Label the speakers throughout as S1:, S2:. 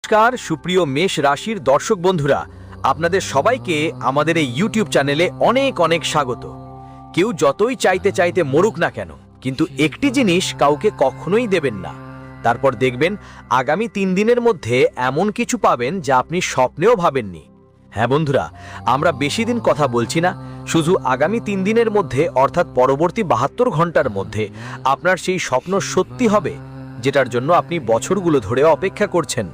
S1: নমস্কার সুপ্রিয় মেষ রাশির দর্শক বন্ধুরা, আপনাদের সবাইকে আমাদের এই ইউটিউব চ্যানেলে অনেক অনেক স্বাগত। কেউ যতই চাইতে মরুক না কেন, কিন্তু একটি জিনিস কাউকে কখনোই দেবেন না। তারপর দেখবেন আগামী 3 দিনের মধ্যে এমন কিছু পাবেন যা আপনি স্বপ্নেও ভাবেননি। হ্যাঁ বন্ধুরা, আমরা বেশি দিন কথা বলছি না, শুধু আগামী 3 দিনের মধ্যে অর্থাৎ পরবর্তী 72 ঘন্টার মধ্যে আপনার সেই স্বপ্ন সত্যি হবে, যেটার জন্য আপনি বছরগুলো ধরে অপেক্ষা করছেন।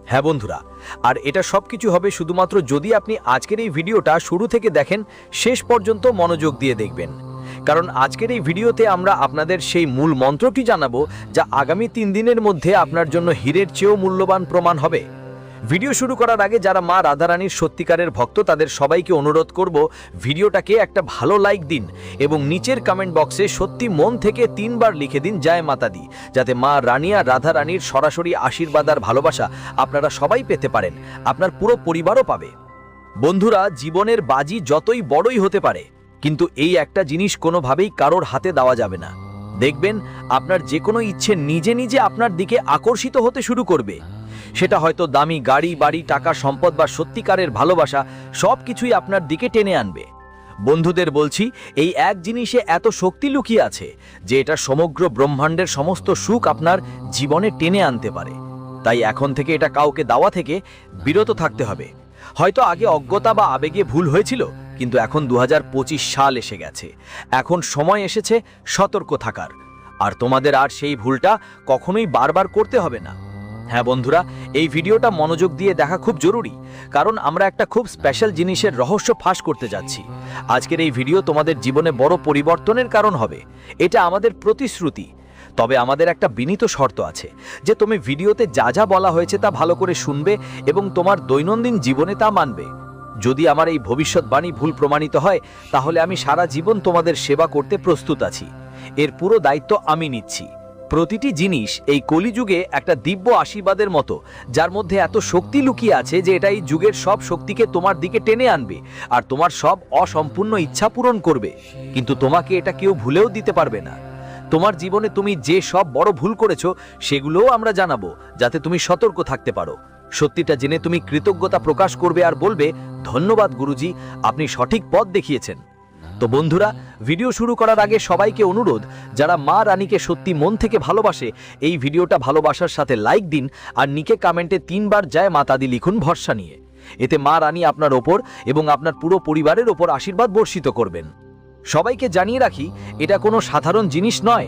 S1: হ্যাঁ বন্ধুরা, আর এটা সবকিছু হবে শুধুমাত্র যদি আপনি আজকের এই ভিডিওটা শুরু থেকে দেখেন, শেষ পর্যন্ত মনোযোগ দিয়ে দেখবেন। কারণ আজকের এই ভিডিওতে আমরা আপনাদের সেই মূল মন্ত্রটি জানাবো, যা আগামী 3 দিনের মধ্যে আপনার জন্য হীরের চেয়েও মূল্যবান প্রমাণ হবে। ভিডিও শুরু করার আগে যারা মা রাধারানীর সত্যিকারের ভক্ত, তাদের সবাইকে অনুরোধ করব ভিডিওটাকে একটা ভালো লাইক দিন এবং নিচের কমেন্ট বক্সে সত্যি মন থেকে 3 বার লিখে দিন জয় মাতা দি, যাতে মা রানী আর রাধারানীর সরাসরি আশীর্বাদ আর ভালোবাসা আপনারা সবাই পেতে পারেন, আপনার পুরো পরিবারও পাবে। বন্ধুরা, জীবনের বাজি যতই বড়ই হতে পারে, কিন্তু এই একটা জিনিস কোনোভাবেই কারোর হাতে দেওয়া যাবে না। দেখবেন আপনার যে কোনো ইচ্ছে নিজে নিজে আপনার দিকে আকর্ষিত হতে শুরু করবে। সেটা হয়তো দামি গাড়ি, বাড়ি, টাকা, সম্পদ বা সত্যিকারের ভালোবাসা, সব কিছুই আপনার দিকে টেনে আনবে। বন্ধুদের বলছি, এই এক জিনিসে এত শক্তি লুকিয়ে আছে যে এটা সমগ্র ব্রহ্মাণ্ডের সমস্ত সুখ আপনার জীবনে টেনে আনতে পারে। তাই এখন থেকে এটা কাউকে দেওয়া থেকে বিরত থাকতে হবে। হয়তো আগে অজ্ঞতা বা আবেগে ভুল হয়েছিল, কিন্তু এখন 2025 সাল এসে গেছে। এখন সময় এসেছে সতর্ক থাকার, আর তোমাদের আর সেই ভুলটা কখনোই বারবার করতে হবে না। হ্যাঁ বন্ধুরা, এই ভিডিওটা মনোযোগ দিয়ে দেখা খুব জরুরি, কারণ আমরা একটা খুব স্পেশাল জিনিসের রহস্য ফাঁস করতে যাচ্ছি। আজকের এই ভিডিও তোমাদের জীবনে বড় পরিবর্তনের কারণ হবে, এটা আমাদের প্রতিশ্রুতি। তবে আমাদের একটা বিনীত শর্ত আছে, যে তুমি ভিডিওতে যা যা বলা হয়েছে তা ভালো করে শুনবে এবং তোমার দৈনন্দিন জীবনে তা মানবে। যদি আমার এই ভবিষ্যৎবাণী ভুল প্রমাণিত হয়, তাহলে আমি সারা জীবন তোমাদের সেবা করতে প্রস্তুত আছি। এর পুরো দায়িত্ব আমি নিচ্ছি। প্রতিটি জিনিস এই কলিযুগে একটা দিব্য আশীর্বাদের মতো, যার মধ্যে এত শক্তি লুকিয়ে আছে যে এটা এই যুগের সব শক্তিকে তোমার দিকে টেনে আনবে আর তোমার সব অসম্পূর্ণ ইচ্ছা পূরণ করবে। কিন্তু তোমাকে এটা কেউ ভুলেও দিতে পারবে না। তোমার জীবনে তুমি যে সব বড় ভুল করেছো, সেগুলোও আমরা জানাবো, যাতে তুমি সতর্ক থাকতে পারো। সত্যিটা জেনে তুমি কৃতজ্ঞতা প্রকাশ করবে আর বলবে, ধন্যবাদ গুরুজি, আপনি সঠিক পথ দেখিয়েছেন। তো বন্ধুরা, ভিডিও শুরু করার আগে সবাইকে অনুরোধ, যারা মা রানীকে সত্যি মন থেকে ভালোবাসে, এই ভিডিওটা ভালোবাসার সাথে লাইক দিন আর নিচে কমেন্টে 3 বার জয় মাতা দি লিখুন ভরসা নিয়ে। এতে মা রানী আপনার ওপর এবং আপনার পুরো পরিবারের ওপর আশীর্বাদ বর্ষিত করবেন। সবাইকে জানিয়ে রাখি, এটা কোনো সাধারণ জিনিস নয়।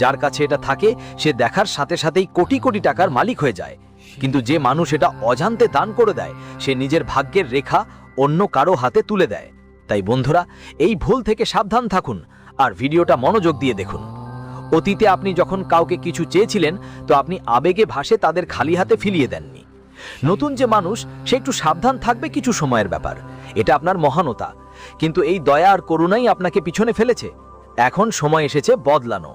S1: যার কাছে এটা থাকে সে দেখার সাথে সাথেই কোটি কোটি টাকার মালিক হয়ে যায়, কিন্তু যে মানুষ এটা অজান্তে দান করে দেয়, সে নিজের ভাগ্যের রেখা অন্য কারো হাতে তুলে দেয়। তাই বন্ধুরা, এই ভুল থেকে সাবধান থাকুন আর ভিডিওটা মনোযোগ দিয়ে দেখুন। অতীতে আপনি যখন কাউকে কিছু চেয়েছিলেন, তো আপনি আবেগে ভাসে তাদের খালি হাতে ফিরিয়ে দেননি। নতুন যে মানুষ, সে একটু সাবধান থাকবে, কিছু সময়ের ব্যাপার, এটা আপনার মহানতা। কিন্তু এই দয়া আর করুণাই আপনাকে পিছনে ফেলেছে। এখন সময় এসেছে বদলানো।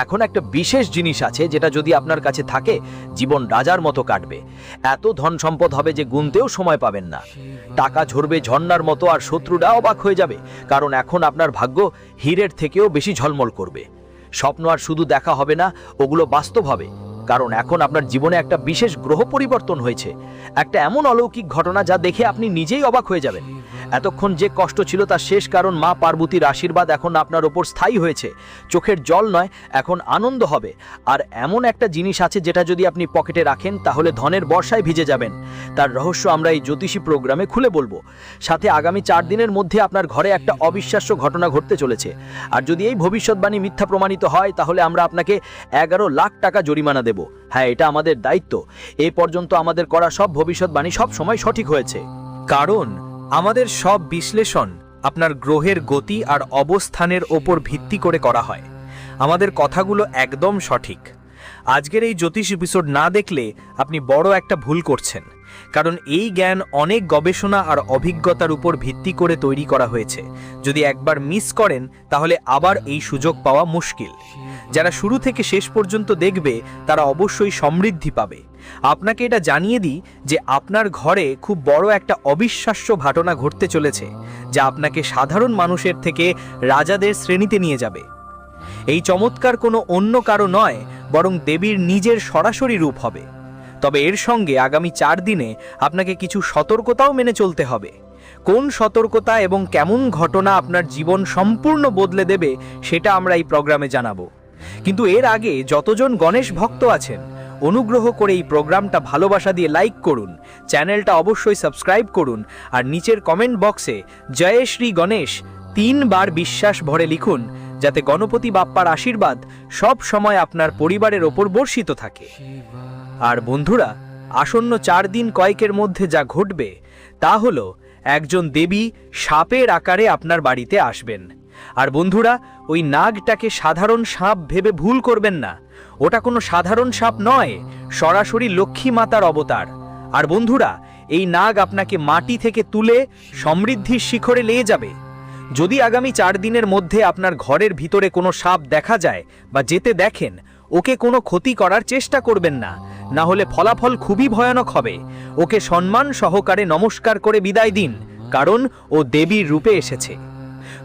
S1: এখন একটা বিশেষ জিনিস আছে, যেটা যদি আপনার কাছে থাকে, জীবন রাজার মতো কাটবে। এত ধন সম্পদ হবে যে গুনতেও সময় পাবেন না। টাকা ঝরবে ঝর্ণার মতো আর শত্রুরা অবাক হয়ে যাবে, কারণ এখন আপনার ভাগ্য হীরের থেকেও বেশি ঝলমল করবে। স্বপ্ন আর শুধু দেখা হবে না, ওগুলো বাস্তব হবে। কারণ এখন আপনার জীবনে একটা বিশেষ গ্রহ পরিবর্তন হয়েছে, একটা এমন অলৌকিক ঘটনা যা দেখে আপনি নিজেই অবাক হয়ে যাবেন। এতক্ষণ যে কষ্ট ছিল তার শেষ, কারণ মা পার্বতীর আশীর্বাদ এখন আপনার ওপর স্থায়ী হয়েছে। চোখের জল নয়, এখন আনন্দ হবে। আর এমন একটা জিনিস আছে যেটা যদি আপনি পকেটে রাখেন, তাহলে ধনের বর্ষায় ভিজে যাবেন। তার রহস্য আমরা এই জ্যোতিষী প্রোগ্রামে খুলে বলবো। সাথে আগামী 4 দিনের মধ্যে আপনার ঘরে একটা অবিশ্বাস্য ঘটনা ঘটতে চলেছে। আর যদি এই ভবিষ্যৎবাণী মিথ্যা প্রমাণিত হয়, তাহলে আমরা আপনাকে 11 লাখ টাকা জরিমানা দেব। হ্যাঁ, এটা আমাদের দায়িত্ব। এই পর্যন্ত আমাদের করা সব ভবিষ্যৎবাণী সব সময় সঠিক হয়েছে, কারণ আমাদের সব বিশ্লেষণ আপনার গ্রহের গতি আর অবস্থানের ওপর ভিত্তি করে করা হয়। আমাদের কথাগুলো একদম সঠিক। আজকের এই জ্যোতিষ এপিসোড না দেখলে আপনি বড় একটা ভুল করছেন, কারণ এই জ্ঞান অনেক গবেষণা আর অভিজ্ঞতার উপর ভিত্তি করে তৈরি করা হয়েছে। যদি একবার মিস করেন, তাহলে আবার এই সুযোগ পাওয়া মুশকিল। যারা শুরু থেকে শেষ পর্যন্ত দেখবে, তারা অবশ্যই সমৃদ্ধি পাবে। আপনাকে এটা জানিয়ে দিই যে আপনার ঘরে খুব বড় একটা অবিশ্বাস্য ঘটনা ঘটতে চলেছে, যা আপনাকে সাধারণ মানুষের থেকে রাজাদের শ্রেণীতে নিয়ে যাবে। এই চমৎকার কোনো অন্য কারো নয়, বরং দেবীর নিজের সরাসরি রূপ হবে।
S2: তবে এর সঙ্গে আগামী 4 দিনে আপনাকে কিছু সতর্কতাও মেনে চলতে হবে। কোন সতর্কতা এবং কেমন ঘটনা আপনার জীবন সম্পূর্ণ বদলে দেবে সেটা আমরা এই প্রোগ্রামে জানাবো। কিন্তু এর আগে যতজন গণেশ ভক্ত আছেন, অনুগ্রহ করে এই প্রোগ্রামটা ভালোবাসা দিয়ে লাইক করুন, চ্যানেলটা অবশ্যই সাবস্ক্রাইব করুন, আর নিচের কমেন্ট বক্সে জয় শ্রী গণেশ 3 বার বিশ্বাস ভরে লিখুন, যাতে গণপতি বাপ্পার আশীর্বাদ সব সময় আপনার পরিবারের ওপর বর্ষিত থাকে। আর বন্ধুরা, আসন্ন 4 দিন কয়েকের মধ্যে যা ঘটবে তা হলো একজন দেবী সাপের আকারে আপনার বাড়িতে আসবেন। আর বন্ধুরা, ওই নাগটাকে সাধারণ সাপ ভেবে ভুল করবেন না। ওটা কোনো সাধারণ সাপ নয়, সরাসরি লক্ষ্মী মাতার অবতার। আর বন্ধুরা, এই নাগ আপনাকে মাটি থেকে তুলে সমৃদ্ধির শিখরে নিয়ে যাবে। যদি আগামী 4 দিনের মধ্যে আপনার ঘরের ভিতরে কোনো সাপ দেখা যায় বা যেতে দেখেন, ওকে কোনো ক্ষতি করার চেষ্টা করবেন না, না হলে ফলাফল খুবই ভয়ানক হবে। ওকে সম্মান সহকারে নমস্কার করে বিদায় দিন, কারণ ও দেবীর রূপে এসেছে।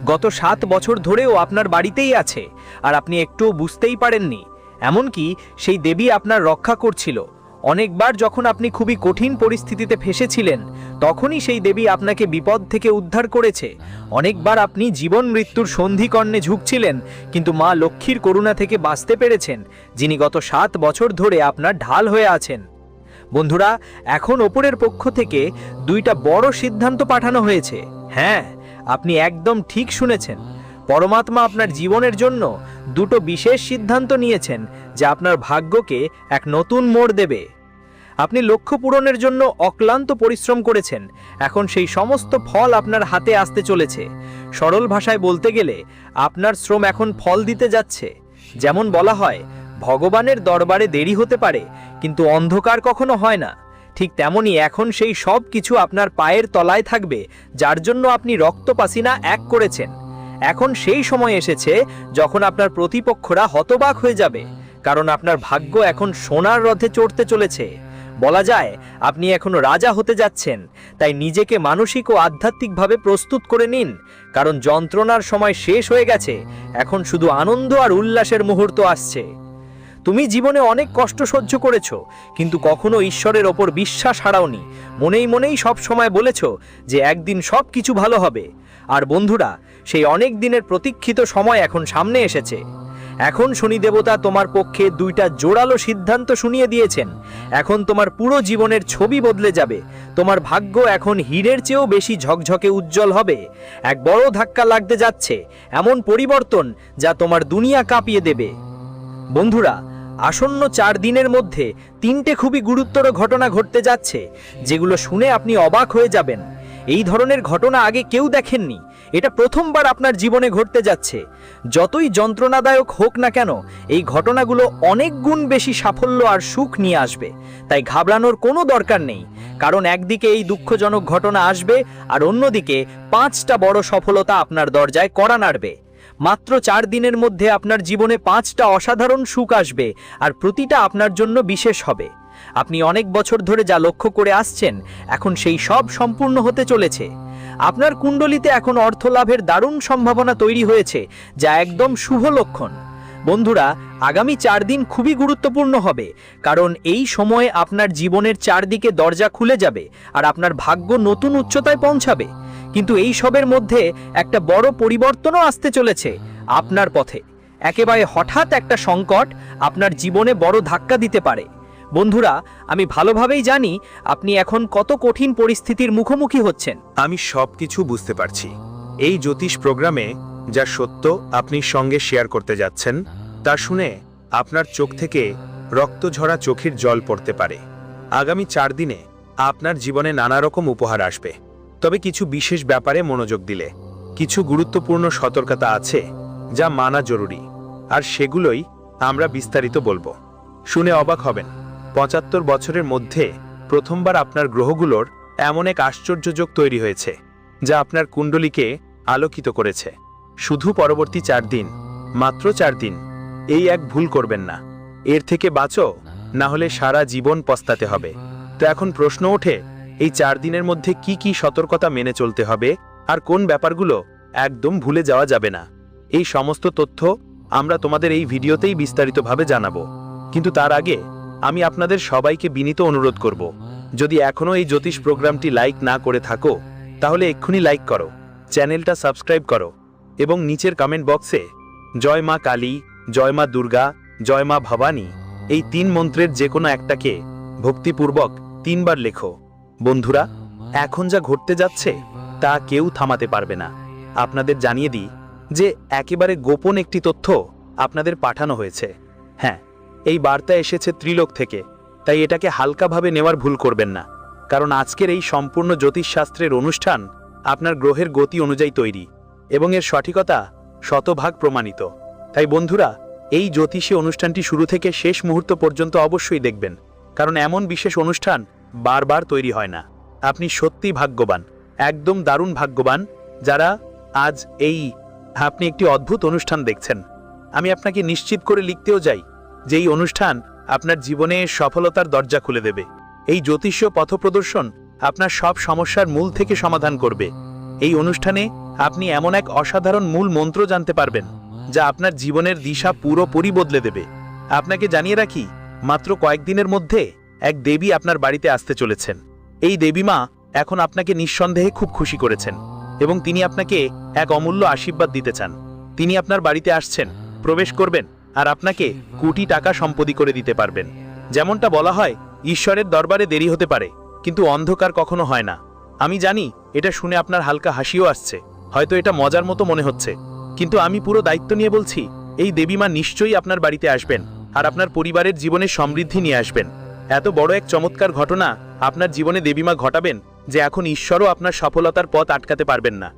S2: গত 7 বছর ধরেও আপনার বাড়িতেই আছে, আর আপনি একটুও বুঝতেই পারেননি। এমনকি সেই দেবী আপনার রক্ষা করছিল। অনেকবার যখন আপনি খুবই কঠিন পরিস্থিতিতে ফেসেছিলেন, তখনই সেই দেবী আপনাকে বিপদ থেকে উদ্ধার করেছে। অনেকবার আপনি জীবন মৃত্যুর সন্ধিকর্ণে ঝুঁকছিলেন, কিন্তু মা লক্ষ্মীর করুণা থেকে বাঁচতে পেরেছেন, যিনি গত 7 বছর ধরে আপনার ঢাল হয়ে আছেন। বন্ধুরা, এখন ওপরের পক্ষ থেকে 2টা বড় সিদ্ধান্ত পাঠানো হয়েছে। হ্যাঁ, আপনি একদম ঠিক শুনেছেন। পরমাত্মা আপনার জীবনের জন্য 2টো বিশেষ সিদ্ধান্ত নিয়েছেন, যা আপনার ভাগ্যকে এক নতুন মোড় দেবে। আপনি লক্ষ্য পূরণের জন্য অক্লান্ত পরিশ্রম করেছেন, এখন সেই সমস্ত ফল আপনার হাতে আসতে চলেছে। সরল ভাষায় বলতে গেলে আপনার শ্রম এখন ফল দিতে যাচ্ছে। যেমন বলা হয়, ভগবানের দরবারে দেরি হতে পারে, কিন্তু অন্ধকার কখনো হয় না। ঠিক তেমনি এখন সেই সব কিছু আপনার পায়ের তলায় থাকবে, যার জন্য আপনি রক্ত পাসিনা এক করেছেন। এখন সেই সময় এসেছে যখন আপনার প্রতিপক্ষরা হতবাক হয়ে যাবে, কারণ আপনার ভাগ্য এখন সোনার রথে চড়তে চলেছে। বলা যায় আপনি এখনো রাজা হতে যাচ্ছেন। তাই নিজেকে মানসিক ও আধ্যাত্মিকভাবে প্রস্তুত করে নিন, কারণ যন্ত্রণার সময় শেষ হয়ে গেছে। এখন শুধু আনন্দ আর উল্লাসের মুহূর্ত আসছে। তুমি জীবনে অনেক কষ্ট সহ্য করেছো, কিন্তু কখনো ঈশ্বরের ওপর বিশ্বাস হারাওনি। মনেই মনেই সব সময় বলেছো যে একদিন সব কিছু ভালো হবে। আর বন্ধুরা, সেই অনেক দিনের প্রতীক্ষিত সময় এখন সামনে এসেছে। এখন শনি দেবতা তোমার পক্ষে 2টা জোরালো সিদ্ধান্ত শুনিয়ে দিয়েছেন। এখন তোমার পুরো জীবনের ছবি বদলে যাবে। তোমার ভাগ্য এখন হীরের চেয়েও বেশি ঝকঝকে উজ্জ্বল হবে। এক বড় ধাক্কা লাগতে যাচ্ছে, এমন পরিবর্তন যা তোমার দুনিয়া কাঁপিয়ে দেবে। বন্ধুরা, আসন্ন 4 দিনের মধ্যে 3টে খুবই গুরুতর ঘটনা ঘটতে যাচ্ছে, যেগুলো শুনে আপনি অবাক হয়ে যাবেন। এই ধরনের ঘটনা আগে কেউ দেখেননি। এটা প্রথমবার আপনার জীবনে ঘটতে যাচ্ছে। যতই যন্ত্রণাদায়ক হোক না কেন, এই ঘটনাগুলো অনেক গুণ বেশি সাফল্য আর সুখ নিয়ে আসবে। তাই ঘাবড়ানোর কোনো দরকার নেই, কারণ একদিকে এই দুঃখজনক ঘটনা আসবে, আর অন্যদিকে 5টা বড় সফলতা আপনার দরজায় কড়া নাড়বে। মাত্র 4 দিনের মধ্যে আপনার জীবনে 5টা অসাধারণ সুখ আসবে, আর প্রতিটা আপনার জন্য বিশেষ হবে। আপনি অনেক বছর ধরে যা লক্ষ্য করে আসছেন, এখন সেই সব সম্পূর্ণ হতে চলেছে। আপনার কুণ্ডলিতে এখন অর্থ লাভের দারুণ সম্ভাবনা তৈরি হয়েছে, যা একদম শুভ লক্ষণ। বন্ধুরা, আগামী 4 দিন খুবই গুরুত্বপূর্ণ হবে, কারণ এই সময়ে আপনার জীবনের চারদিকে দরজা খুলে যাবে, আর আপনার ভাগ্য নতুন উচ্চতায় পৌঁছাবে। কিন্তু এই সবের মধ্যে একটা বড় পরিবর্তনও আসতে চলেছে আপনার পথে। একেবারে হঠাৎ একটা সংকট আপনার জীবনে বড় ধাক্কা দিতে পারে। বন্ধুরা, আমি ভালোভাবেই জানি আপনি এখন কত কঠিন পরিস্থিতির মুখোমুখি হচ্ছেন।
S3: আমি সবকিছু বুঝতে পারছি। এই জ্যোতিষ প্রোগ্রামে যা সত্য আপনি সঙ্গে শেয়ার করতে যাচ্ছেন, তা শুনে আপনার চোখ থেকে রক্ত ঝরা চোখের জল পড়তে পারে। আগামী 4 দিনে আপনার জীবনে নানা রকম উপহার আসবে, তবে কিছু বিশেষ ব্যাপারে মনোযোগ দিলে কিছু গুরুত্বপূর্ণ সতর্কতা আছে যা মানা জরুরি, আর সেগুলোই আমরা বিস্তারিত বলবো। শুনে অবাক হবেন। 75 বছরের মধ্যে প্রথমবার আপনার গ্রহগুলোর এমন এক আশ্চর্যযোগ তৈরি হয়েছে, যা আপনার কুণ্ডলীকে আলোকিত করেছে। শুধু পরবর্তী 4 দিন, মাত্র 4 দিন। এই এক ভুল করবেন না। এর থেকে বাঁচো, না হলে সারা জীবন পস্তাতে হবে। তো এখন প্রশ্ন ওঠে, এই 4 দিনের মধ্যে কি কি সতর্কতা মেনে চলতে হবে, আর কোন ব্যাপারগুলো একদম ভুলে যাওয়া যাবে না। এই সমস্ত তথ্য আমরা তোমাদের এই ভিডিওতেই বিস্তারিতভাবে জানাবো। কিন্তু তার আগে আমি আপনাদের সবাইকে বিনীত অনুরোধ করব, যদি এখনও এই জ্যোতিষ প্রোগ্রামটি লাইক না করে থাকো তাহলে এক্ষুনি লাইক করো, চ্যানেলটা সাবস্ক্রাইব করো এবং নিচের কমেন্ট বক্সে জয় মা কালী, জয় মা দুর্গা, জয় মা ভবানী এই 3 মন্ত্রের যে কোনো একটাকে ভক্তিপূর্বক 3 বার লেখো। বন্ধুরা, এখন যা ঘটতে যাচ্ছে তা কেউ থামাতে পারবে না। আপনাদের জানিয়ে দিই যে একেবারে গোপন একটি তথ্য আপনাদের পাঠানো হয়েছে। হ্যাঁ, এই বার্তা এসেছে ত্রিলোক থেকে, তাই এটাকে হালকাভাবে নেওয়ার ভুল করবেন না, কারণ আজকের এই সম্পূর্ণ জ্যোতিষশাস্ত্রের অনুষ্ঠান আপনার গ্রহের গতি অনুযায়ী তৈরি এবং এর সঠিকতা শতভাগ প্রমাণিত। তাই বন্ধুরা, এই জ্যোতিষী অনুষ্ঠানটি শুরু থেকে শেষ মুহূর্ত পর্যন্ত অবশ্যই দেখবেন, কারণ এমন বিশেষ অনুষ্ঠান বারবার তৈরি হয় না। আপনি সত্যি ভাগ্যবান, একদম দারুণ ভাগ্যবান যারা আজ আপনি একটি অদ্ভুত অনুষ্ঠান দেখছেন। আমি আপনাকে নিশ্চিত করে লিখতেও যাই যে এই অনুষ্ঠান আপনার জীবনে সফলতার দরজা খুলে দেবে। এই জ্যোতিষীয় পথপ্রদর্শন আপনার সব সমস্যার মূল থেকে সমাধান করবে। এই অনুষ্ঠানে আপনি এমন এক অসাধারণ মূল মন্ত্র জানতে পারবেন যা আপনার জীবনের দিশা পুরোপুরি বদলে দেবে। আপনাকে জানিয়ে রাখি, মাত্র কয়েকদিনের মধ্যে এক দেবী আপনার বাড়িতে আসতে চলেছেন। এই দেবী মা এখন আপনাকে নিঃসন্দেহে খুব খুশি করেছেন এবং তিনি আপনাকে এক অমূল্য আশীর্বাদ দিতে চান। তিনি আপনার বাড়িতে আসছেন, প্রবেশ করবেন আর আপনাকে কোটি টাকা সম্পত্তি করে দিতে পারবেন। যেমনটা বলা হয়, ঈশ্বরের দরবারে দেরি হতে পারে কিন্তু অন্ধকার কখনো হয় না। আমি জানি এটা শুনে আপনার হালকা হাসিও আসছে, হয়তো এটা মজার মতো মনে হচ্ছে, কিন্তু আমি পুরো দায়িত্ব নিয়ে বলছি, এই দেবীমা নিশ্চয়ই আপনার বাড়িতে আসবেন আর আপনার পরিবারের জীবনে সমৃদ্ধি নিয়ে আসবেন। এত বড় এক চমৎকার ঘটনা আপনার জীবনে দেবীমা ঘটাবেন যে এখন ঈশ্বরও আপনার সফলতার পথ আটকাতে পারবেন না।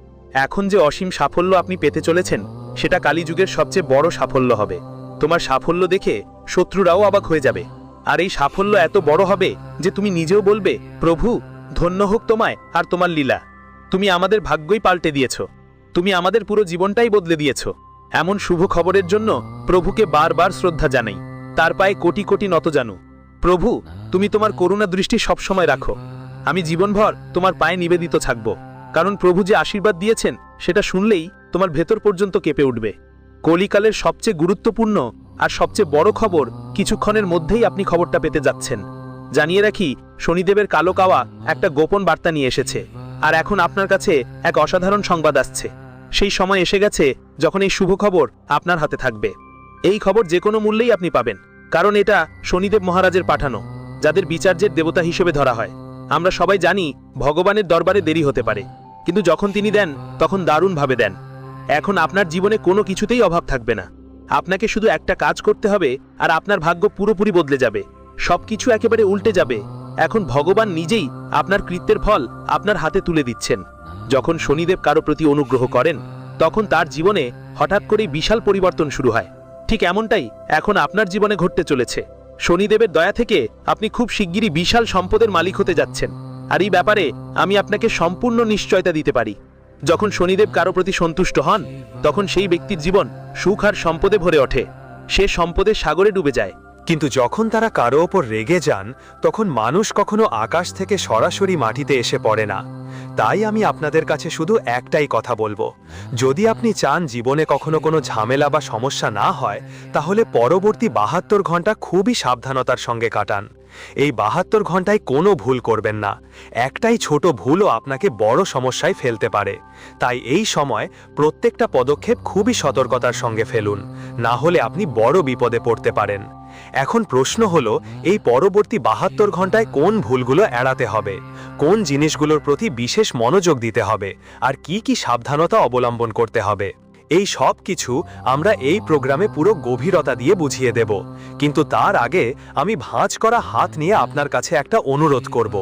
S3: এখন যে অসীম সাফল্য আপনি পেতে চলেছেন সেটা কালীযুগের সবচেয়ে বড় সাফল্য হবে। তোমার সাফল্য দেখে শত্রুরাও অবাক হয়ে যাবে, আর এই সাফল্য এত বড় হবে যে তুমি নিজেও বলবে, প্রভু ধন্য হোক তোমায় আর তোমার লীলা। তুমি আমাদের ভাগ্যই পাল্টে দিয়েছ, তুমি আমাদের পুরো জীবনটাই বদলে দিয়েছ। এমন শুভ খবরের জন্য প্রভুকে বারবার শ্রদ্ধা জানাই, তার পায়ে কোটি কোটি নত জানু। প্রভু, তুমি তোমার করুণা দৃষ্টি সবসময় রাখো, আমি জীবনভর তোমার পায়ে নিবেদিত থাকব, কারণ প্রভু যে আশীর্বাদ দিয়েছেন সেটা শুনলেই তোমার ভেতর পর্যন্ত কেঁপে উঠবে। কলিকালের সবচেয়ে গুরুত্বপূর্ণ আর সবচেয়ে বড় খবর কিছুক্ষণের মধ্যেই আপনি খবরটা পেতে যাচ্ছেন। জানিয়ে রাখি, শনিদেবের কালো কাওয়া একটা গোপন বার্তা নিয়ে এসেছে, আর এখন আপনার কাছে এক অসাধারণ সংবাদ আসছে। সেই সময় এসে গেছে যখন এই শুভ খবর আপনার হাতে থাকবে। এই খবর যে কোনো মূল্যেই আপনি পাবেন, কারণ এটা শনিদেব মহারাজের পাঠানো, যাদের বিচার্যের দেবতা হিসেবে ধরা হয়। আমরা সবাই জানি ভগবানের দরবারে দেরি হতে পারে, কিন্তু যখন তিনি দেন তখন দারুণভাবে দেন। এখন আপনার জীবনে কোনো কিছুতেই অভাব থাকবে না। আপনাকে শুধু একটা কাজ করতে হবে আর আপনার ভাগ্য পুরোপুরি বদলে যাবে, সবকিছু একেবারে উল্টে যাবে। এখন ভগবান নিজেই আপনার কৃত্যের ফল আপনার হাতে তুলে দিচ্ছেন। যখন শনিদেব কারো প্রতি অনুগ্রহ করেন তখন তার জীবনে হঠাৎ করেই বিশাল পরিবর্তন শুরু হয়। ঠিক এমনটাই এখন আপনার জীবনে ঘটতে চলেছে। শনিদেবের দয়া থেকে আপনি খুব শিগগিরই বিশাল সম্পদের মালিক হতে যাচ্ছেন, আর এই ব্যাপারে আমি আপনাকে সম্পূর্ণ নিশ্চয়তা দিতে পারি। যখন শনিদেব কারো প্রতি সন্তুষ্ট হন তখন সেই ব্যক্তির জীবন সুখ আর সম্পদে ভরে ওঠে, সে সম্পদের সাগরে ডুবে যায়।
S4: কিন্তু যখন তারা কারো ওপর রেগে যান তখন মানুষ কখনো আকাশ থেকে সরাসরি মাটিতে এসে পড়ে না। তাই আমি আপনাদের কাছে শুধু একটাই কথা বলবো, যদি আপনি চান জীবনে কখনো কোনো ঝামেলা বা সমস্যা না হয় তাহলে পরবর্তী 72 ঘন্টা খুবই সাবধানতার সঙ্গে কাটান। এই 72 ঘন্টায় কোনো ভুল করবেন না, একটাই ছোট ভুলও আপনাকে বড় সমস্যায় ফেলতে পারে। তাই এই সময় প্রত্যেকটা পদক্ষেপ খুবই সতর্কতার সঙ্গে ফেলুন, না হলে আপনি বড় বিপদে পড়তে পারেন। এখন প্রশ্ন হলো, এই পরবর্তী 72 ঘন্টায় কোন ভুলগুলো এড়াতে হবে, কোন জিনিসগুলোর প্রতি বিশেষ মনোযোগ দিতে হবে, আর কি কি সাবধানতা অবলম্বন করতে হবে। এই সব কিছু আমরা এই প্রোগ্রামে পুরো গভীরতা দিয়ে বুঝিয়ে দেব। কিন্তু তার আগে আমি ভাঁজ করা হাত নিয়ে আপনার কাছে একটা অনুরোধ করব।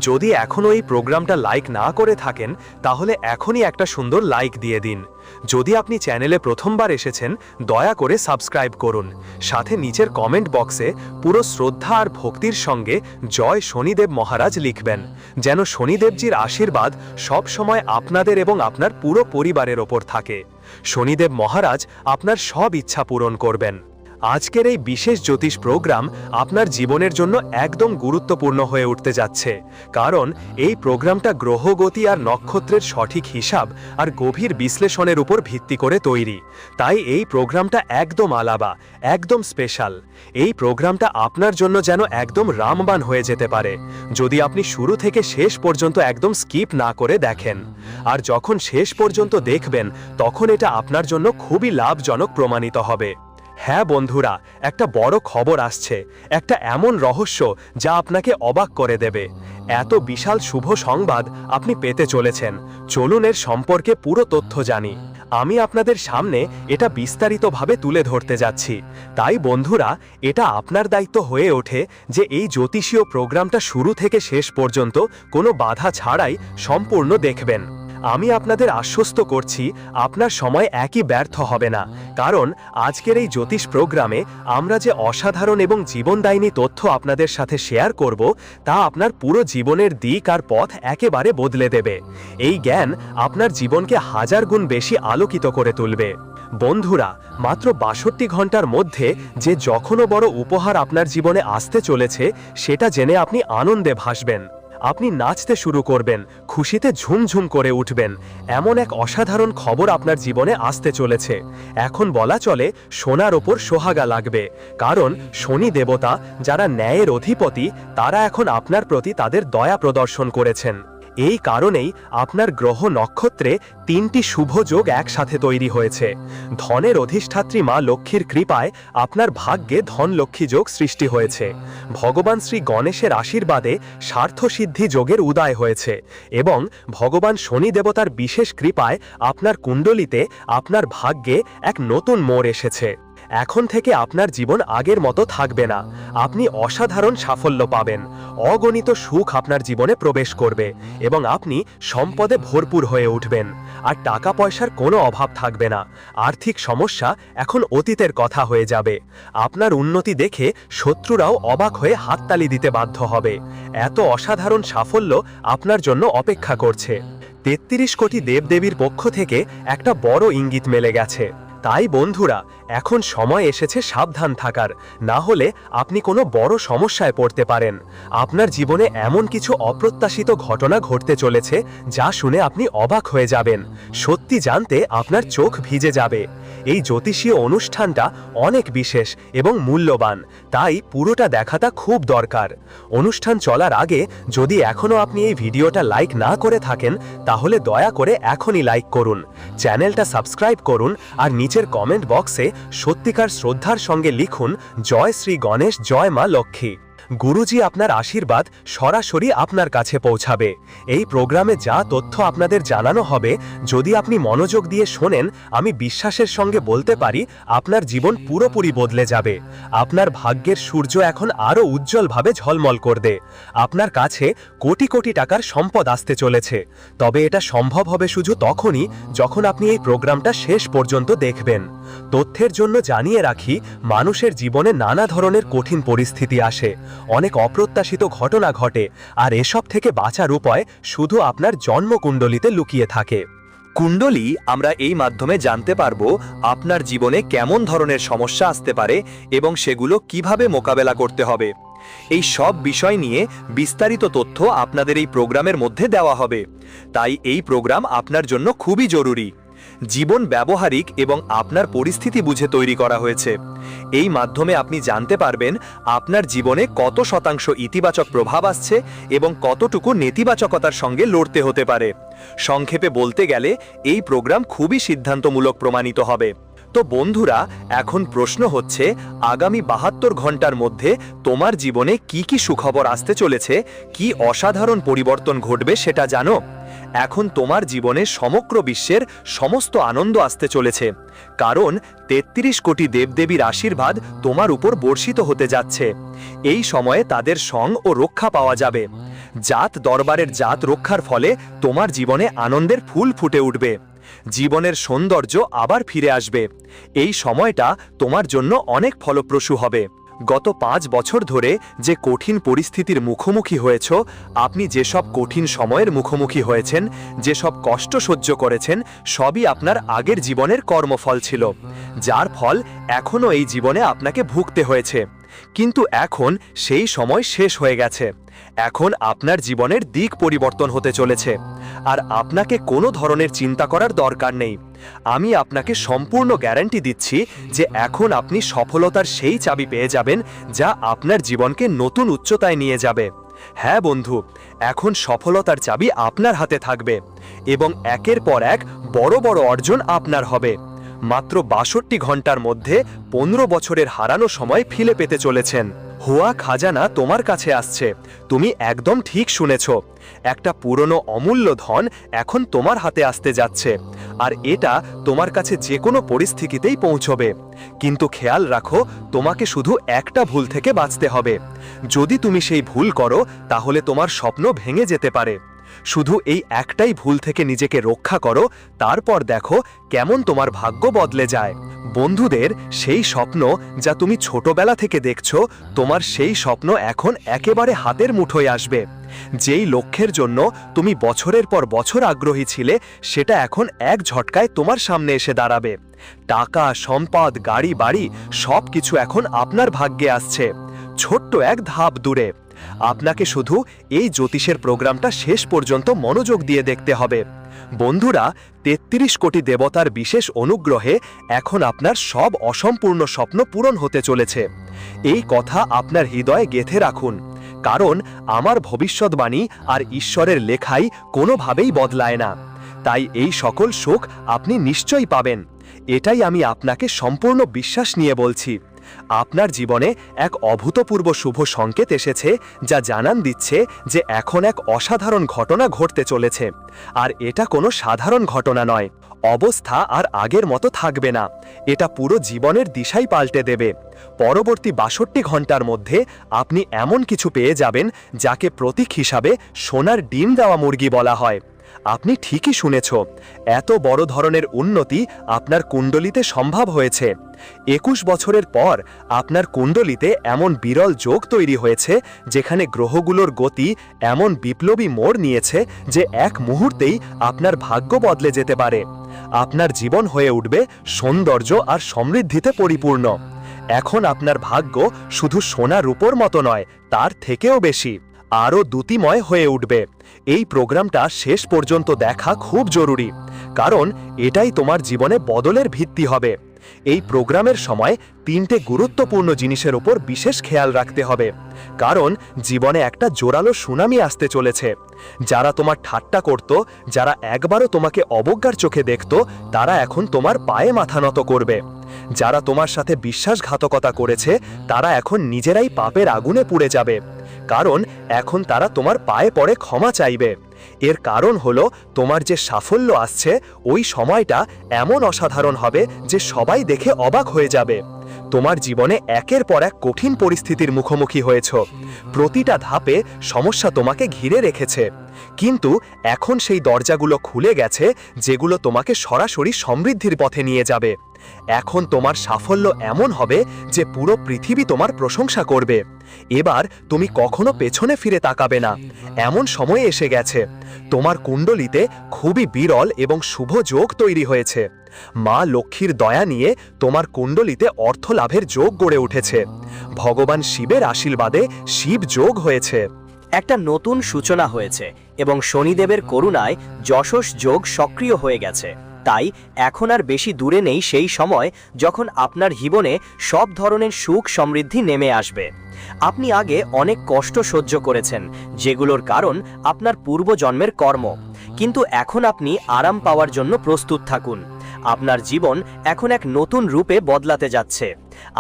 S4: যদি এখনও এই প্রোগ্রামটা লাইক না করে থাকেন তাহলে এখনই একটা সুন্দর লাইক দিয়ে দিন। যদি আপনি চ্যানেলে প্রথমবার এসেছেন দয়া করে সাবস্ক্রাইব করুন, সাথে নিচের কমেন্ট বক্সে পুরো শ্রদ্ধা আর ভক্তির সঙ্গে জয় শনিদেব মহারাজ লিখবেন, যেন শনিদেবজির আশীর্বাদ সব সময় আপনাদের এবং আপনার পুরো পরিবারের ওপর থাকে। শনিদেব মহারাজ আপনার সব ইচ্ছা পূরণ করবেন। আজকের এই বিশেষ জ্যোতিষ প্রোগ্রাম আপনার জীবনের জন্য একদম গুরুত্বপূর্ণ হয়ে উঠতে যাচ্ছে, কারণ এই প্রোগ্রামটা গ্রহগতি আর নক্ষত্রের সঠিক হিসাব আর গভীর বিশ্লেষণের উপর ভিত্তি করে তৈরি। তাই এই প্রোগ্রামটা একদম আলাদা, একদম স্পেশাল। এই প্রোগ্রামটা আপনার জন্য যেন একদম রামবাণ হয়ে যেতে পারে যদি আপনি শুরু থেকে শেষ পর্যন্ত একদম স্কিপ না করে দেখেন। আর যখন শেষ পর্যন্ত দেখবেন তখন এটা আপনার জন্য খুবই লাভজনক প্রমাণিত হবে। হ্যাঁ বন্ধুরা, একটা বড় খবর আসছে, একটা এমন রহস্য যা আপনাকে অবাক করে দেবে। এত বিশাল শুভ সংবাদ আপনি পেতে চলেছেন। চলুন এর সম্পর্কে পুরো তথ্য জানি। আমি আপনাদের সামনে এটা বিস্তারিতভাবে তুলে ধরতে যাচ্ছি। তাই বন্ধুরা, এটা আপনার দায়িত্ব হয়ে ওঠে যে এই জ্যোতিষীয় প্রোগ্রামটা শুরু থেকে শেষ পর্যন্ত কোনো বাধা ছাড়াই সম্পূর্ণ দেখবেন। আমি আপনাদের আশ্বস্ত করছি আপনার সময় একই ব্যর্থ হবে না, কারণ আজকের এই জ্যোতিষ প্রোগ্রামে আমরা যে অসাধারণ এবং জীবনদায়িনী তথ্য আপনাদের সাথে শেয়ার করব তা আপনার পুরো জীবনের দিক আর পথ একেবারে বদলে দেবে। এই জ্ঞান আপনার জীবনকে হাজার গুণ বেশি আলোকিত করে তুলবে। বন্ধুরা, মাত্র ৬২ ঘন্টার মধ্যে যে যখনও বড় উপহার আপনার জীবনে আসতে চলেছে সেটা জেনে আপনি আনন্দে ভাসবেন। আপনি নাচতে শুরু করবেন, খুশিতে ঝুমঝুম করে উঠবেন। এমন এক অসাধারণ খবর আপনার জীবনে আসতে চলেছে। এখন বলা চলে সোনার ওপর সোহাগা লাগবে, কারণ শনি দেবতা যারা ন্যায়ের অধিপতি তারা এখন আপনার প্রতি তাদের দয়া প্রদর্শন করেছেন। এই কারণেই আপনার গ্রহ নক্ষত্রে ৩টি শুভ যোগ একসাথে তৈরি হয়েছে। ধনের অধিষ্ঠাত্রী মা লক্ষ্মীর কৃপায় আপনার ভাগ্যে ধনলক্ষ্মী যোগ সৃষ্টি হয়েছে। ভগবান শ্রী গণেশের আশীর্বাদে স্বার্থসিদ্ধি যোগের উদয় হয়েছে এবং ভগবান শনি দেবতার বিশেষ কৃপায় আপনার কুণ্ডলিতে আপনার ভাগ্যে এক নতুন মোড় এসেছে। এখন থেকে আপনার জীবন আগের মতো থাকবে না। আপনি অসাধারণ সাফল্য পাবেন, অগণিত সুখ আপনার জীবনে প্রবেশ করবে এবং আপনি সম্পদে ভরপুর হয়ে উঠবেন। আর টাকা পয়সার কোনো অভাব থাকবে না। আর্থিক সমস্যা এখন অতীতের কথা হয়ে যাবে। আপনার উন্নতি দেখে শত্রুরাও অবাক হয়ে হাততালি দিতে বাধ্য হবে। এত অসাধারণ সাফল্য আপনার জন্য অপেক্ষা করছে। ৩৩ কোটি দেবদেবীর পক্ষ থেকে একটা বড় ইঙ্গিত মেলে গেছে। তাই বন্ধুরা, এখন সময় এসেছে সাবধান থাকার, না হলে আপনি কোনো বড় সমস্যায় পড়তে পারেন। আপনার জীবনে এমন কিছু অপ্রত্যাশিত ঘটনা ঘটতে চলেছে যা শুনে আপনি অবাক হয়ে যাবেন। সত্যি জানতে আপনার চোখ ভিজে যাবে। এই জ্যোতিষীয় অনুষ্ঠানটা অনেক বিশেষ এবং মূল্যবান, তাই পুরোটা দেখাটা খুব দরকার। অনুষ্ঠান চলার আগে যদি এখনও আপনি এই ভিডিওটা লাইক না করে থাকেন তাহলে দয়া করে এখনই লাইক করুন, চ্যানেলটা সাবস্ক্রাইব করুন আর নিচের কমেন্ট বক্সে সত্যিকার শ্রদ্ধার সঙ্গে লিখুন জয় শ্রী গণেশ, জয় মা লক্ষ্মী। গুরুজি আপনার আশীর্বাদ সরাসরি আপনার কাছে পৌঁছাবে। এই প্রোগ্রামে যা তথ্য আপনাদের জানানো হবে, যদি আপনি মনোযোগ দিয়ে শোনেন, আমি বিশ্বাসের সঙ্গে বলতে পারি আপনার জীবন পুরোপুরি বদলে যাবে। আপনার ভাগ্যের সূর্য এখন আরও উজ্জ্বলভাবে ঝলমল করবে। আপনার কাছে কোটি কোটি টাকার সম্পদ আসতে চলেছে। তবে এটা সম্ভব হবে শুধু তখনই যখন আপনি এই প্রোগ্রামটা শেষ পর্যন্ত দেখবেন। তথ্যের জন্য জানিয়ে রাখি, মানুষের জীবনে নানা ধরনের কঠিন পরিস্থিতি আসে, অনেক অপ্রত্যাশিত ঘটনা ঘটে, আর এসব থেকে বাঁচার উপায় শুধু আপনার জন্মকুণ্ডলিতে লুকিয়ে থাকে।
S1: কুণ্ডলী আমরা এই মাধ্যমে জানতে পারবো আপনার জীবনে কেমন ধরনের সমস্যা আসতে পারে এবং সেগুলো কিভাবে মোকাবেলা করতে হবে। এই সব বিষয় নিয়ে বিস্তারিত তথ্য আপনাদের এই প্রোগ্রামের মধ্যে দেওয়া হবে। তাই এই প্রোগ্রাম আপনার জন্য খুবই জরুরি। জীবন ব্যবহারিক এবং আপনার পরিস্থিতি বুঝে তৈরি করা হয়েছে। এই মাধ্যমে আপনি জানতে পারবেন আপনার জীবনে কত শতাংশ ইতিবাচক প্রভাব আসছে এবং কতটুকু নেতিবাচকতার সঙ্গে লড়তে হতে পারে। সংক্ষেপে বলতে গেলে এই প্রোগ্রাম খুবই সিদ্ধান্তমূলক প্রমাণিত হবে। তো বন্ধুরা, এখন প্রশ্ন হচ্ছে, আগামী ৭২ ঘন্টার মধ্যে তোমার জীবনে কি কি সুখবর আসতে চলেছে, কি অসাধারণ পরিবর্তন ঘটবে সেটা জানো? এখন তোমার জীবনে সমগ্র বিশ্বের সমস্ত আনন্দ আসতে চলেছে, কারণ ৩৩ কোটি দেবদেবীর আশীর্বাদ তোমার উপর বর্ষিত হতে যাচ্ছে। এই সময়ে তাদের সং ও রক্ষা পাওয়া যাবে। জাত দরবারের জাত রক্ষার ফলে তোমার জীবনে আনন্দের ফুল ফুটে উঠবে। জীবনের সৌন্দর্য আবার ফিরে আসবে। এই সময়টা তোমার জন্য অনেক ফলপ্রসূ হবে।
S4: গত 5 বছর ধরে যে কঠিন পরিস্থিতির মুখোমুখি হয়েছ, আপনি যেসব কঠিন সময়ের মুখোমুখি হয়েছেন, যেসব কষ্ট সহ্য করেছেন, সবই আপনার আগের জীবনের কর্মফল ছিল, যার ফল এখনও এই জীবনে আপনাকে ভুগতে হয়েছে। কিন্তু এখন সেই সময় শেষ হয়ে গেছে। এখন আপনার জীবনের দিক পরিবর্তন হতে চলেছে, আর আপনাকে কোনো ধরনের চিন্তা করার দরকার নেই। আমি আপনাকে সম্পূর্ণ গ্যারান্টি দিচ্ছি যে এখন আপনি সফলতার সেই চাবি পেয়ে যাবেন যা আপনার জীবনকে নতুন উচ্চতায় নিয়ে যাবে। হ্যাঁ বন্ধু, এখন সফলতার চাবি আপনার হাতে থাকবে এবং একের পর এক বড় বড় অর্জন আপনার হবে। মাত্র ৬২ ঘন্টার মধ্যে ১৫ বছরের হারানো সময় ফিরে পেতে চলেছেন। হুয়া খাজানা তোমার কাছে আসছে। তুমি একদম ঠিক শুনেছ। একটা পুরনো অমূল্য ধন এখন তোমার হাতে আসতে যাচ্ছে, আর এটা তোমার কাছে যে কোনো পরিস্থিতিতেই পৌঁছবে। কিন্তু খেয়াল রাখো, তোমাকে শুধু একটা ভুল থেকে বাঁচতে হবে। যদি তুমি সেই ভুল করো, তাহলে তোমার স্বপ্ন ভেঙে যেতে পারে। শুধু এই একটাই ভুল থেকে নিজেকে রক্ষা করো, তারপর দেখো কেমন তোমার ভাগ্য বদলে যায়। বন্ধুদের, সেই স্বপ্ন যা তুমি ছোটবেলা থেকে দেখছো, তোমার সেই স্বপ্ন এখন একেবারে হাতের মুঠোয় আসবে। যেই লক্ষ্যের জন্য তুমি বছরের পর বছর আগ্রহী ছিলে, সেটা এখন এক ঝটকায় তোমার সামনে এসে দাঁড়াবে। টাকা, সম্পদ, গাড়ি, বাড়ি সব কিছু এখন আপনার ভাগ্যে আসছে, ছোট্ট এক ধাপ দূরে। আপনাকে শুধু এই জ্যোতিষের প্রোগ্রামটা শেষ পর্যন্ত মনোযোগ দিয়ে দেখতে হবে। বন্ধুরা, ৩৩ কোটি দেবতার বিশেষ অনুগ্রহে এখন আপনার সব অসম্পূর্ণ স্বপ্ন পূরণ হতে চলেছে। এই কথা আপনার হৃদয়ে গেঁথে রাখুন, কারণ আমার ভবিষ্যৎবাণী আর ঈশ্বরের লেখাই কোনোভাবেই বদলায় না। তাই এই সকল সুখ আপনি নিশ্চয়ই পাবেন। এটাই আমি আপনাকে সম্পূর্ণ বিশ্বাস নিয়ে বলছি। আপনার জীবনে এক অভূতপূর্ব শুভ সংকেত এসেছে, যা জানান দিচ্ছে যে এখন এক অসাধারণ ঘটনা ঘটতে চলেছে। আর এটা কোনো সাধারণ ঘটনা নয়। অবস্থা আর আগের মতো থাকবে না। এটা পুরো জীবনের দিশাই পাল্টে দেবে। পরবর্তী ৬২ ঘন্টার মধ্যে আপনি এমন কিছু পেয়ে যাবেন যাকে প্রতীক হিসাবে সোনার ডিম দেওয়া মুরগি বলা হয়। আপনি ঠিকই শুনেছ, এত বড় ধরনের উন্নতি আপনার কুণ্ডলিতে সম্ভব হয়েছে। ২১ বছরের পর আপনার কুণ্ডলিতে এমন বিরল যোগ তৈরি হয়েছে, যেখানে গ্রহগুলোর গতি এমন বিপ্লবী মোড় নিয়েছে যে এক মুহূর্তেই আপনার ভাগ্য বদলে যেতে পারে। আপনার জীবন হয়ে উঠবে সৌন্দর্য আর সমৃদ্ধিতে পরিপূর্ণ। এখন আপনার ভাগ্য শুধু সোনা রূপোর মতো নয়, তার থেকেও বেশি, আরও দ্যুতিময় হয়ে উঠবে। এই প্রোগ্রামটা শেষ পর্যন্ত দেখা খুব জরুরি, কারণ এটাই তোমার জীবনে বদলের ভিত্তি হবে। এই প্রোগ্রামের সময় 3টে গুরুত্বপূর্ণ জিনিসের উপর বিশেষ খেয়াল রাখতে হবে, কারণ জীবনে একটা জোরালো সুনামি আসতে চলেছে। যারা তোমার ঠাট্টা করত, যারা একবারও তোমাকে অবজ্ঞার চোখে দেখত, তারা এখন তোমার পায়ে মাথা নত করবে। যারা তোমার সাথে বিশ্বাসঘাতকতা করেছে, তারা এখন নিজেরাই পাপের আগুনে পুড়ে যাবে, কারণ এখন তারা তোমার পায়ে পড়ে ক্ষমা চাইবে। এর কারণ হলো, তোমার যে সাফল্য আসছে, ওই সময়টা এমন অসাধারণ হবে যে সবাই দেখে অবাক হয়ে যাবে। তোমার জীবনে একের পর এক কঠিন পরিস্থিতির মুখোমুখি হয়েছ। প্রতিটা ধাপে সমস্যা তোমাকে ঘিরে রেখেছে, কিন্তু এখন সেই দরজাগুলো খুলে গেছে, যেগুলো তোমাকে সরাসরি সমৃদ্ধির পথে নিয়ে যাবে। এখন তোমার সাফল্য এমন হবে যে পুরো পৃথিবী তোমার প্রশংসা করবে। এবার তুমি কখনো পেছনে ফিরে তাকাবে না। এমন সময় এসে গেছে। তোমার কুণ্ডলিতে খুবই বিরল এবং শুভ যোগ তৈরি হয়েছে। মা লক্ষ্মীর দয়া নিয়ে তোমার কুণ্ডলিতে অর্থ লাভের যোগ গড়ে উঠেছে। ভগবান শিবের আশীর্বাদে শিব যোগ হয়েছে।
S2: একটা নতুন সূচনা হয়েছে এবং শনিদেবের করুণায় যশস যোগ সক্রিয় হয়ে গেছে। তাই এখন আর বেশি দূরে নেই সেই সময় যখন আপনার জীবনে সব ধরনের সুখ সমৃদ্ধি নেমে আসবে। আপনি আগে অনেক কষ্ট সহ্য করেছেন, যেগুলোর কারণ আপনার পূর্বজন্মের কর্ম, কিন্তু এখন আপনি আরাম পাওয়ার জন্য প্রস্তুত থাকুন। আপনার জীবন এখন এক নতুন রূপে বদলাতে যাচ্ছে।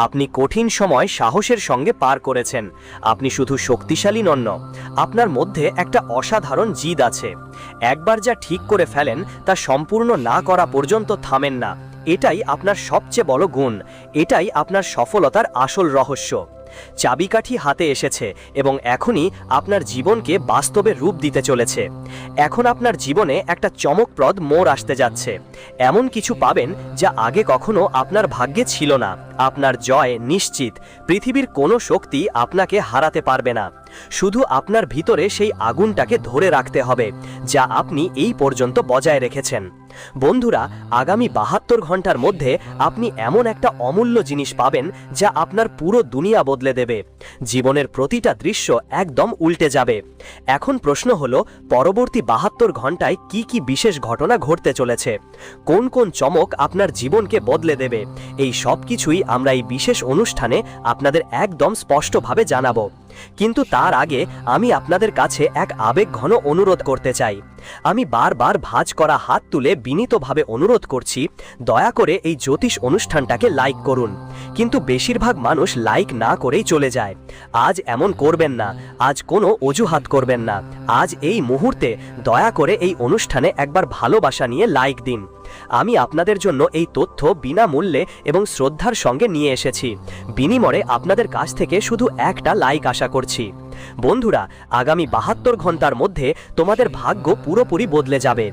S2: আপনি কঠিন সময় সাহসের সঙ্গে পার করেছেন। আপনি শুধু শক্তিশালী নন, আপনার মধ্যে একটা অসাধারণ জিদ আছে। একবার যা ঠিক করে ফেলেন তা সম্পূর্ণ না করা পর্যন্ত থামেন না। এটাই আপনার সবচেয়ে বড় গুণ। এটাই আপনার সফলতার আসল রহস্য।
S5: চাবিকাঠি হাতে এসেছে এবং এখনই আপনার জীবনকে বাস্তবে রূপ দিতে চলেছে। এখন আপনার জীবনে একটা চমকপ্রদ মোড় আসতে যাচ্ছে। এমন কিছু পাবেন যা আগে কখনো আপনার ভাগ্যে ছিল না। আপনার জয় নিশ্চিত। পৃথিবীর কোনো শক্তি আপনাকে হারাতে পারবে না। শুধু আপনার ভিতরে সেই আগুনটাকে ধরে রাখতে হবে যা আপনি এই পর্যন্ত বজায় রেখেছেন। বন্ধুরা, আগামী 72 ঘন্টার মধ্যে আপনি এমন একটা অমূল্য জিনিস পাবেন যা আপনার পুরো দুনিয়া বদলে দেবে। জীবনের প্রতিটা দৃশ্য একদম উল্টে যাবে। এখন প্রশ্ন হলো, পরবর্তী 72 ঘন্টায় কি কি বিশেষ ঘটনা ঘটতে চলেছে? কোন কোন চমক আপনার জীবনকে বদলে দেবে? এই সব কিছুই আমরা এই বিশেষ অনুষ্ঠানে আপনাদের একদম স্পষ্টভাবে জানাবো। কিন্তু তার আগে আমি আপনাদের কাছে এক আবেগঘন অনুরোধ করতে চাই। আমি বারবার ভাঁজ করা হাত তুলে বিনীতভাবে অনুরোধ করছি, দয়া করে এই জ্যোতিষ অনুষ্ঠানটাকে লাইক করুন। কিন্তু বেশিরভাগ মানুষ লাইক না করেই চলে যায়। আজ এমন করবেন না। আজ কোনো অজুহাত করবেন না। আজ এই মুহূর্তে দয়া করে এই অনুষ্ঠানে একবার ভালোবাসা নিয়ে লাইক দিন। আমি আপনাদের জন্য এই তথ্য বিনামূল্যে এবং শ্রদ্ধার সঙ্গে নিয়ে এসেছি। বিনিময়ে আপনাদের কাছ থেকে শুধু একটা লাইক আশা করছি। বন্ধুরা, আগামী 72 ঘন্টার মধ্যে তোমাদের ভাগ্য পুরোপুরি বদলে যাবে।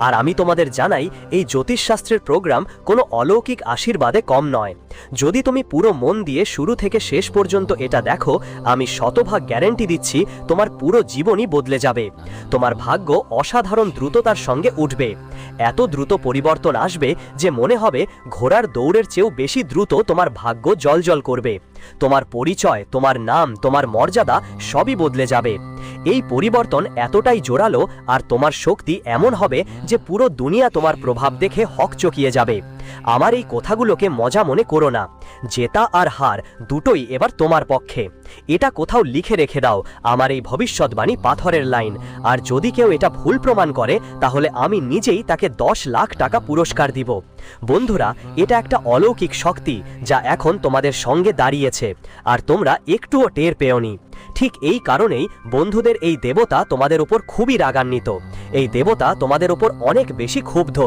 S5: আর আমি তোমাদের জানাই, এই জ্যোতিষশাস্ত্রের প্রোগ্রাম কোনো অলৌকিক আশীর্বাদে কম নয়। যদি তুমি পুরো মন দিয়ে শুরু থেকে শেষ পর্যন্ত এটা দেখো, আমি শতভাগ গ্যারান্টি দিচ্ছি তোমার পুরো জীবনই বদলে যাবে। তোমার ভাগ্য অসাধারণ দ্রুততার সঙ্গে উঠবে। এত দ্রুত পরিবর্তন আসবে যে মনে হবে ঘোড়ার দৌড়ের চেয়েও বেশি দ্রুত তোমার ভাগ্য জ্বলজ্বল করবে। তোমার পরিচয়, তোমার নাম, তোমার মর্যাদা সবই বদলে যাবে। এই পরিবর্তন এতটাই জোরালো আর তোমার শক্তি এমন হবে যে পুরো দুনিয়া তোমার প্রভাব দেখে হকচকিয়ে যাবে। আমার এই কথাগুলোকে মজা মনে করো না। জেতা আর হার দুটোই এবার তোমার পক্ষে। এটা কোথাও লিখে রেখে দাও, আমার এই ভবিষ্যৎবাণী পাথরের লাইন। আর যদি কেউ এটা ভুল প্রমাণ করে, তাহলে আমি নিজেই তাকে 10 লাখ টাকা পুরস্কার দিব। বন্ধুরা, এটা একটা অলৌকিক শক্তি যা এখন তোমাদের সঙ্গে দাঁড়িয়েছে, আর তোমরা একটুও টের পেওনি। ঠিক এই কারণেই বন্ধুদের এই দেবতা তোমাদের উপর খুবই রাগান্বিত। এই দেবতা তোমাদের উপর অনেক বেশি ক্ষুব্ধ।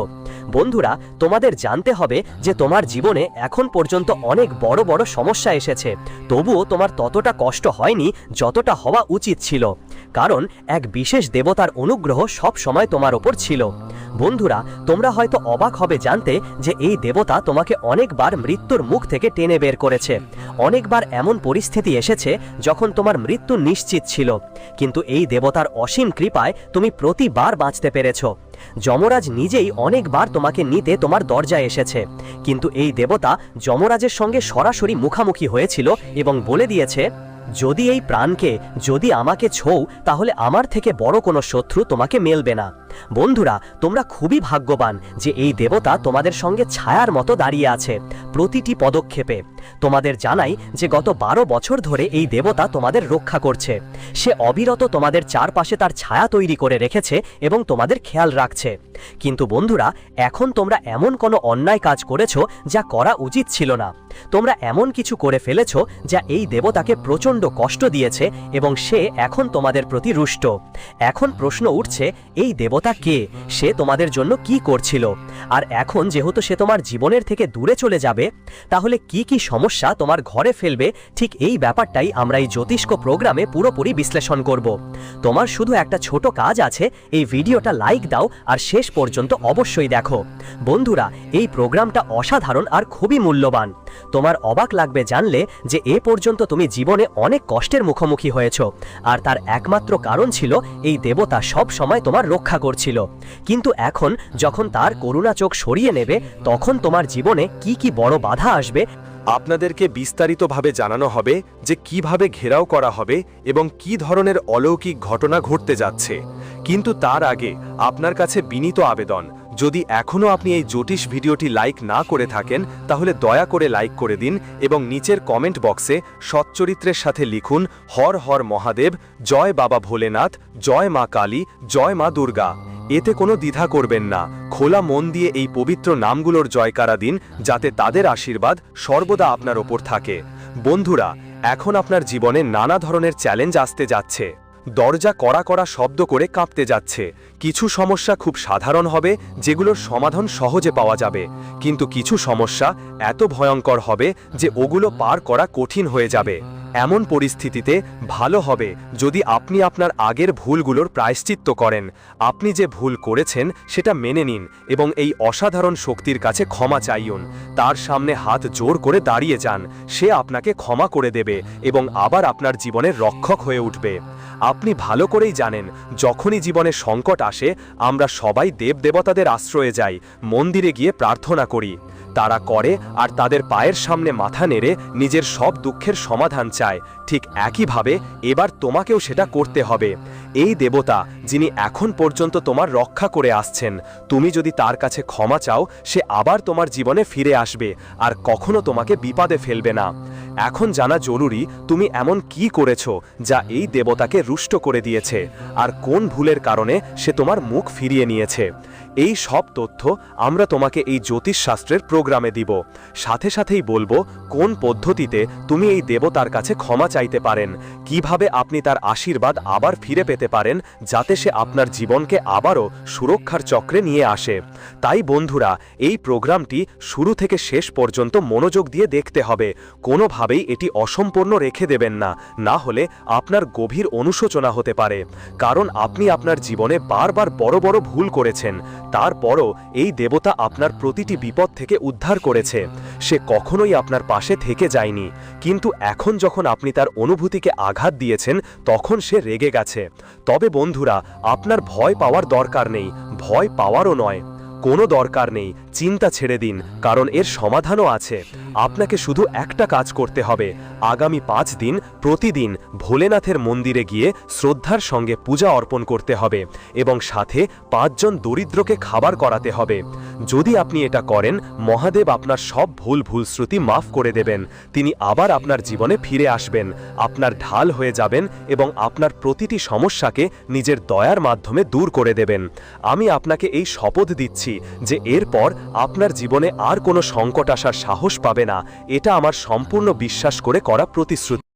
S5: বন্ধুরা, তোমাদের জানতে হবে যে তোমার জীবনে এখন পর্যন্ত অনেক বড় বড় সমস্যা এসেছে, তবুও তোমার ততটা কষ্ট হয়নি যতটা হওয়া উচিত ছিল, কারণ এক বিশেষ দেবতার অনুগ্রহ সব সময় তোমার উপর ছিল। বন্ধুরা, তোমরা হয়তো অবাক হবে জানতে যে এই দেবতা তোমাকে অনেকবার মৃত্যুর মুখ থেকে টেনে বের করেছে। অনেকবার এমন পরিস্থিতি এসেছে যখন তোমার মৃত্যু নিশ্চিত ছিল, কিন্তু এই দেবতার অসীম কৃপায় তুমি প্রতিবার বাঁচতে পেরেছো। যমরাজ নিজেই অনেকবার তোমাকে নিতে তোমার দরজায় এসেছে, কিন্তু এই দেবতা যমরাজের সঙ্গে সরাসরি মুখামুখি হয়েছিল এবং বলে দিয়েছে, যদি এই প্রাণকে, যদি আমাকে ছোও, তাহলে আমার থেকে বড় কোনো শত্রু তোমাকে মেলবে না। বন্ধুরা, তোমরা খুবই ভাগ্যবান যে এই দেবতা তোমাদের সঙ্গে ছায়ার মতো দাঁড়িয়ে আছে প্রতিটি পদক্ষেপে। তোমাদের জানাই যে গত 12 বছর ধরে এই দেবতা তোমাদের রক্ষা করছে। সে অবিরত তোমাদের চারপাশে তার ছায়া তৈরি করে রেখেছে এবং তোমাদের খেয়াল রাখছে। কিন্তু বন্ধুরা, এখন তোমরা এমন কোনো অন্যায় কাজ করেছো যা করা উচিত ছিল না। তোমরা এমন কিছু করে ফেলেছো যা এই দেবতাকে প্রচণ্ড কষ্ট দিয়েছে এবং সে এখন তোমাদের প্রতি রুষ্ট। এখন প্রশ্ন উঠছে, এই দেবতা কে? সে তোমাদের জন্য কি করছিল? আর এখন যেহেতু সে তোমার জীবনের থেকে দূরে চলে যাবে, তাহলে কি কি সমস্যা তোমার ঘরে ফেলবে, ঠিক এই ব্যাপারটাই আমরা এই জ্যোতিষ্ক প্রোগ্রামে পুরোপুরি বিশ্লেষণ করব। তোমার শুধু একটা ছোট কাজ আছে, এই ভিডিওটা লাইক দাও আর শেষ পর্যন্ত অবশ্যই দেখো। বন্ধুরা, এই প্রোগ্রামটা অসাধারণ আর খুবই মূল্যবান। তোমার অবাক লাগবে জানলে যে এ পর্যন্ত তুমি জীবনে অনেক কষ্টের মুখোমুখি হয়েছো, আর তার একমাত্র কারণ ছিল এই দেবতা সব সময় তোমার রক্ষা করছিল। কিন্তু এখন যখন তার করুণা চোখ সরিয়ে নেবে, তখন তোমার জীবনে কি কি বড় বাধা আসবে
S4: আপনাদেরকে বিস্তারিতভাবে জানানো হবে যে কিভাবে ঘেরাও করা হবে এবং কি ধরনের অলৌকিক ঘটনা ঘটতে যাচ্ছে। কিন্তু তার আগে আপনার কাছে বিনীত আবেদন, যদি এখনও আপনি এই জ্যোতিষ ভিডিওটি লাইক না করে থাকেন, তাহলে দয়া করে লাইক করে দিন এবং নিচের কমেন্ট বক্সে সচ্চরিত্রের সাথে লিখুন, হর হর মহাদেব, জয় বাবা ভোলেনাথ, জয় মা কালী, জয় মা দুর্গা। এতে কোনো দ্বিধা করবেন না, খোলা মন দিয়ে এই পবিত্র নামগুলোর জয়কারা দিন, যাতে তাদের আশীর্বাদ সর্বদা আপনার ওপর থাকে। বন্ধুরা, এখন আপনার জীবনে নানা ধরনের চ্যালেঞ্জ আসতে যাচ্ছে। দরজা কড়া কড়া শব্দ করে কাঁপতে যাচ্ছে। কিছু সমস্যা খুব সাধারণ হবে, যেগুলোর সমাধান সহজে পাওয়া যাবে, কিন্তু কিছু সমস্যা এত ভয়ঙ্কর হবে যে ওগুলো পার করা কঠিন হয়ে যাবে। এমন পরিস্থিতিতে ভালো হবে যদি আপনি আপনার আগের ভুলগুলোর প্রায়শ্চিত্ত করেন। আপনি যে ভুল করেছেন সেটা মেনে নিন এবং এই অসাধারণ শক্তির কাছে ক্ষমা চাইুন। তার সামনে হাত জোর করে দাঁড়িয়ে যান, সে আপনাকে ক্ষমা করে দেবে এবং আবার আপনার জীবনের রক্ষক হয়ে উঠবে। আপনি ভালো করেই জানেন, যখনই জীবনে সংকট আসে আমরা সবাই দেবদেবতাদের আশ্রয়ে যাই, মন্দিরে গিয়ে প্রার্থনা করি। তারা করে আর তাদের পায়ের সামনে মাথা নেড়ে নিজের সব দুঃখের সমাধান চায়। ঠিক একইভাবে এবার তোমাকেও সেটা করতে হবে। এই দেবতা যিনি এখন পর্যন্ত তোমার রক্ষা করে আসছেন, তুমি যদি তার কাছে ক্ষমা চাও সে আবার তোমার জীবনে ফিরে আসবে আর কখনো তোমাকে বিপদে ফেলবে না। এখন জানা জরুরি তুমি এমন কি করেছো যা এই দেবতাকে রুষ্ট করে দিয়েছে আর কোন ভুলের কারণে সে তোমার মুখ ফিরিয়ে নিয়েছে। এই সব তথ্য আমরা তোমাকে এই জ্যোতিষশাস্ত্রের প্রোগ্রামে দিব। সাথে সাথেই বলবো কোন পদ্ধতিতে তুমি এই দেবতার কাছে ক্ষমা চাইতে পারেন, কিভাবে আপনি তার আশীর্বাদ আবার ফিরে পেতে পারেন যাতে সে আপনার জীবনকে আবারও সুরক্ষার চক্রে নিয়ে আসে। তাই বন্ধুরা, এই প্রোগ্রামটি শুরু থেকে শেষ পর্যন্ত মনোযোগ দিয়ে দেখতে হবে। কোনোভাবেই এটি অসম্পূর্ণ রেখে দেবেন না, না হলে আপনার গভীর অনুশোচনা হতে পারে। কারণ আপনি আপনার জীবনে বারবার বড় বড় ভুল করেছেন, তারপরও এই দেবতা আপনার প্রতিটি বিপদ থেকে উদ্ধার করেছে। সে কখনোই আপনার পাশে থেকে যায়নি, কিন্তু এখন যখন আপনি তার অনুভূতিকে আঘাত দিয়েছেন তখন সে রেগে গেছে। তবে বন্ধুরা, আপনার ভয় পাওয়ার দরকার নেই, ভয় পাওয়ারও নয়, কোনো দরকার নেই। চিন্তা ছেড়ে দিন, কারণ এর সমাধানও আছে। আপনাকে শুধু একটা কাজ করতে হবে। আগামী 5 দিন প্রতিদিন ভোলেনাথের মন্দিরে গিয়ে শ্রদ্ধার সঙ্গে পূজা অর্পণ করতে হবে এবং সাথে 5 জন দরিদ্রকে খাবার করাতে হবে। যদি আপনি এটা করেন, মহাদেব আপনার সব ভুলশ্রুতি মাফ করে দেবেন। তিনি আবার আপনার জীবনে ফিরে আসবেন, আপনার ঢাল হয়ে যাবেন এবং আপনার প্রতিটি সমস্যাকে নিজের দয়ার মাধ্যমে দূর করে দেবেন। আমি আপনাকে এই শপথ দিচ্ছি যে এরপর আপনার জীবনে আর কোনো সংকট আসার সাহস পাবে না। এটা আমার সম্পূর্ণ বিশ্বাস করে করা প্রতিশ্রুতি।